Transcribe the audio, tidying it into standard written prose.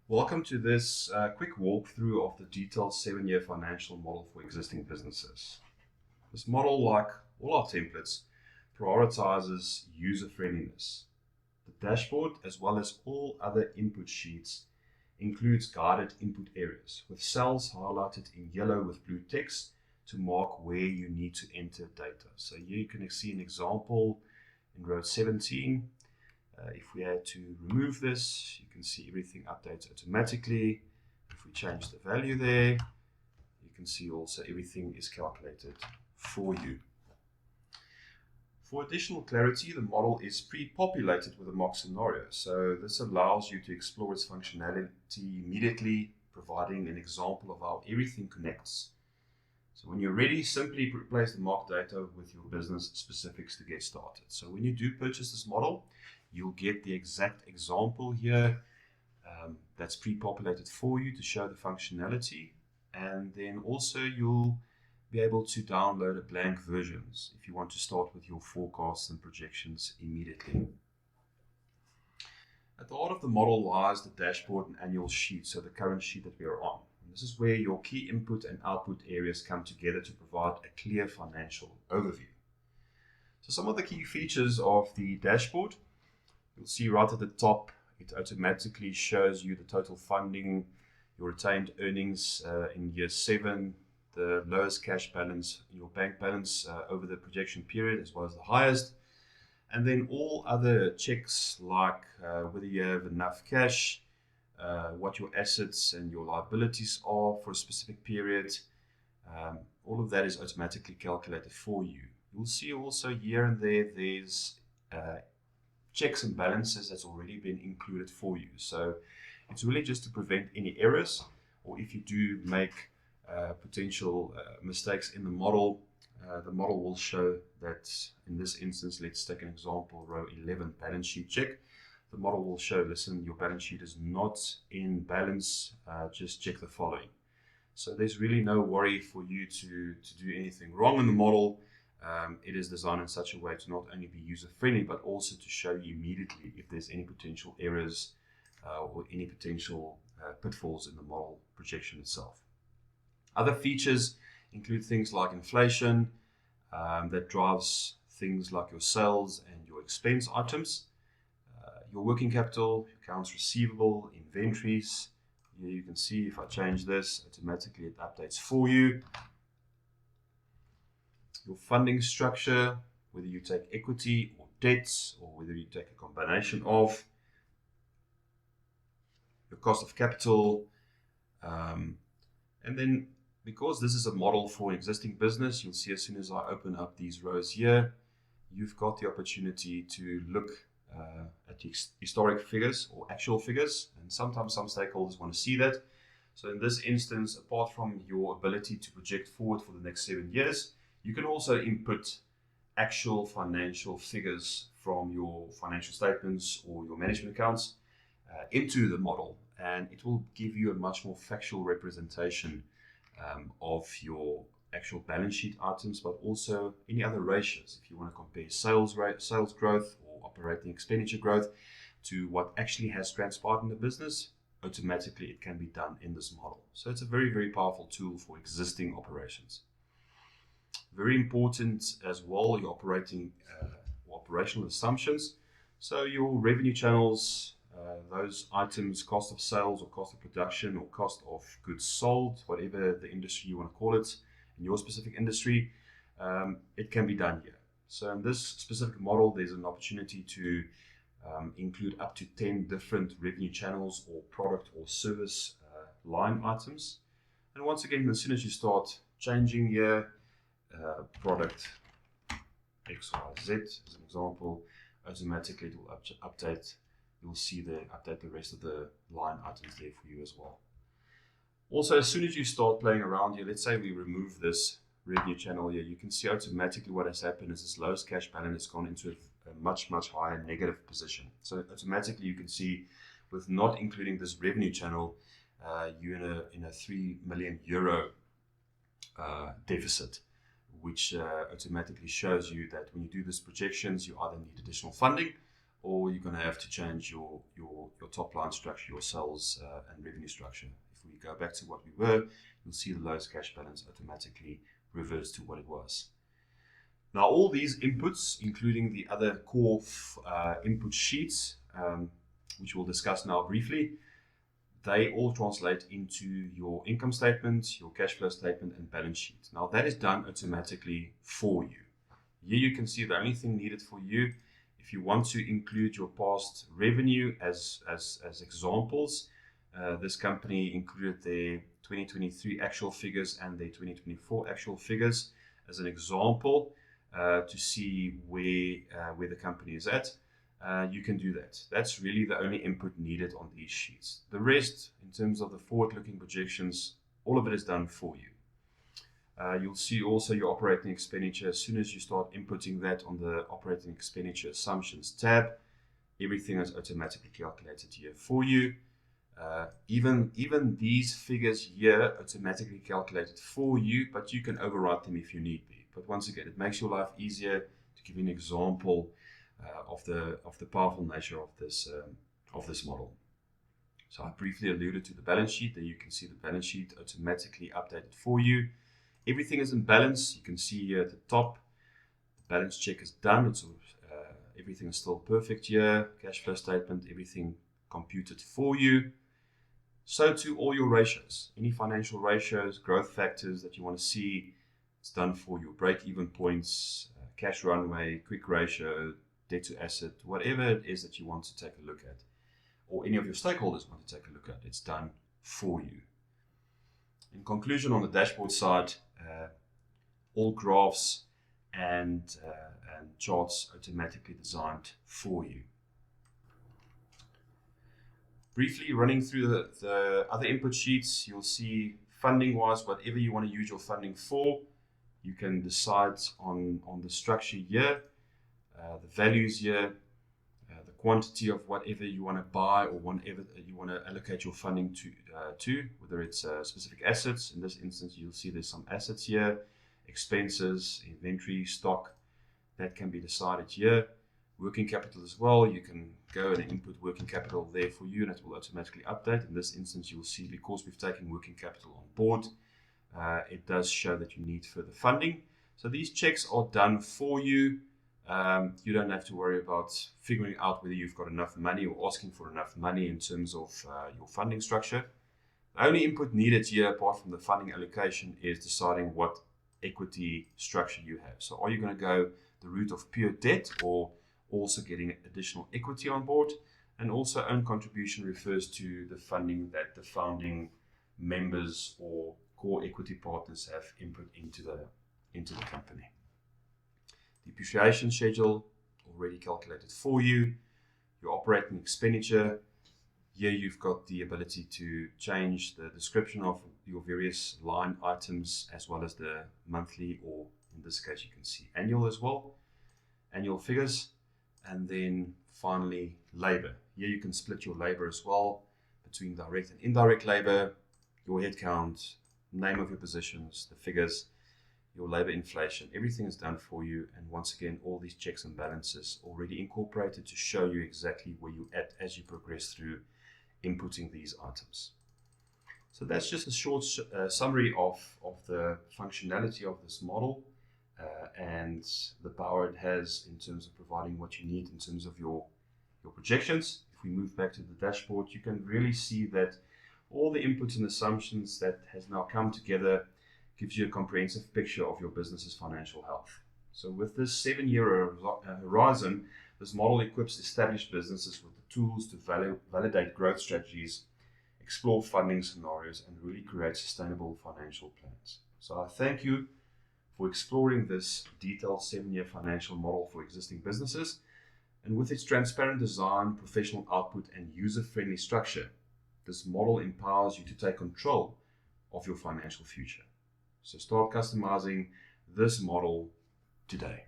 Welcome to this quick walkthrough of the detailed 7-year financial model for existing businesses. This model, like all our templates, prioritizes user friendliness. The dashboard, as well as all other input sheets, includes guided input areas with cells highlighted in yellow with blue text to mark where you need to enter data. So here you can see an example in row 17. If we had to remove this, you can see everything updates automatically. If we change the value there, you can see also everything is calculated for you. For additional clarity, the model is pre-populated with a mock scenario, so this allows you to explore its functionality immediately, providing an example of how everything connects. So when you're ready, simply replace the mock data with your business specifics to get started. So when you do purchase this model, you'll get the exact example here that's pre-populated for you to show the functionality, and then also you'll be able to download a blank versions if you want to start with your forecasts and projections immediately. At the heart of the model lies the dashboard and annual sheet, so the current sheet that we are on. And this is where your key input and output areas come together to provide a clear financial overview. So some of the key features of the dashboard: you'll see right at the top, it automatically shows you the total funding, your retained earnings in year 7, the lowest cash balance, your bank balance over the projection period, as well as the highest. And then all other checks like whether you have enough cash, what your assets and your liabilities are for a specific period. All of that is automatically calculated for you. You'll see also here and there's checks and balances that's already been included for you. So it's really just to prevent any errors, or if you do make potential mistakes in the model will show that in this instance, let's take an example, row 11, balance sheet check. The model will show, listen, your balance sheet is not in balance, just check the following. So there's really no worry for you to do anything wrong in the model. It is designed in such a way to not only be user-friendly, but also to show you immediately if there's any potential errors or any potential pitfalls in the model projection itself. Other features include things like inflation that drives things like your sales and your expense items, your working capital, accounts receivable, inventories. Here you can see if I change this, automatically it updates for you. Your funding structure, whether you take equity or debts, or whether you take a combination of, your cost of capital, and then because this is a model for an existing business, you'll see as soon as I open up these rows here, you've got the opportunity to look at historic figures or actual figures, and sometimes some stakeholders want to see that. So in this instance, apart from your ability to project forward for the next 7 years, you can also input actual financial figures from your financial statements or your management accounts into the model, and it will give you a much more factual representation of your actual balance sheet items, but also any other ratios. If you want to compare sales growth or operating expenditure growth to what actually has transpired in the business, automatically it can be done in this model. So it's a very, very powerful tool for existing operations. Very important as well, your operational assumptions. So your revenue channels, those items, cost of sales or cost of production or cost of goods sold, whatever the industry you want to call it, in your specific industry, it can be done here. So in this specific model, there's an opportunity to include up to 10 different revenue channels or product or service line items. And once again, as soon as you start changing here, product XYZ as an example, automatically it will update. You'll see update the rest of the line items there for you as well. Also, as soon as you start playing around here, let's say we remove this revenue channel here, you can see automatically what has happened is this lowest cash balance has gone into a much higher negative position. So automatically you can see, with not including this revenue channel, you're in a 3 million euro deficit, which automatically shows you that when you do these projections, you either need additional funding or you're going to have to change your top line structure, your sales and revenue structure. If we go back to what we were, you'll see the lowest cash balance automatically reverts to what it was. Now, all these inputs, including the other core input sheets, which we'll discuss now briefly, they all translate into your income statement, your cash flow statement, and balance sheet. Now, that is done automatically for you. Here you can see the only thing needed for you, if you want to include your past revenue as examples, this company included their 2023 actual figures and their 2024 actual figures as an example to see where the company is at. You can do that. That's really the only input needed on these sheets. The rest, in terms of the forward-looking projections, all of it is done for you. You'll see also your operating expenditure. As soon as you start inputting that on the operating expenditure assumptions tab, everything is automatically calculated here for you. Even these figures here automatically calculated for you, but you can overwrite them if you need be. But once again, it makes your life easier. To give you an example of the powerful nature of this model. So I briefly alluded to the balance sheet. There you can see the balance sheet automatically updated for you. Everything is in balance. You can see here at the top, the balance check is done. It's everything is still perfect here. Cash flow statement, everything computed for you. So too all your ratios, any financial ratios, growth factors that you want to see, it's done for you. Break-even points, cash runway, quick ratio, debt to asset, whatever it is that you want to take a look at, or any of your stakeholders want to take a look at, it's done for you. In conclusion, on the dashboard side, all graphs and charts automatically designed for you. Briefly running through the other input sheets, you'll see funding-wise, whatever you want to use your funding for, you can decide on the structure here, the values here, the quantity of whatever you want to buy or whatever you want to allocate your funding to, whether it's specific assets. In this instance, you'll see there's some assets here, expenses, inventory, stock, that can be decided here. Working capital as well, you can go and input working capital there for you and it will automatically update. In this instance, you'll see because we've taken working capital on board, it does show that you need further funding. So these checks are done for you. You don't have to worry about figuring out whether you've got enough money or asking for enough money in terms of your funding structure. The only input needed here, apart from the funding allocation, is deciding what equity structure you have. So are you going to go the route of pure debt or also getting additional equity on board? And also own contribution refers to the funding that the founding members or core equity partners have input into the company. Depreciation schedule already calculated for you. Your operating expenditure, here you've got the ability to change the description of your various line items as well as the monthly, or in this case you can see annual as well, annual figures. And then finally labor. Here you can split your labor as well between direct and indirect labor, your headcount, name of your positions, the figures, your labor inflation, everything is done for you. And once again, all these checks and balances already incorporated to show you exactly where you're at as you progress through inputting these items. So that's just a short summary of the functionality of this model and the power it has in terms of providing what you need in terms of your projections. If we move back to the dashboard, you can really see that all the inputs and assumptions that has now come together gives you a comprehensive picture of your business's financial health. So with this 7-year horizon, this model equips established businesses with the tools to validate growth strategies, explore funding scenarios, and really create sustainable financial plans. So I thank you for exploring this detailed 7-year financial model for existing businesses. And with its transparent design, professional output, and user-friendly structure, this model empowers you to take control of your financial future. So start customizing this model today.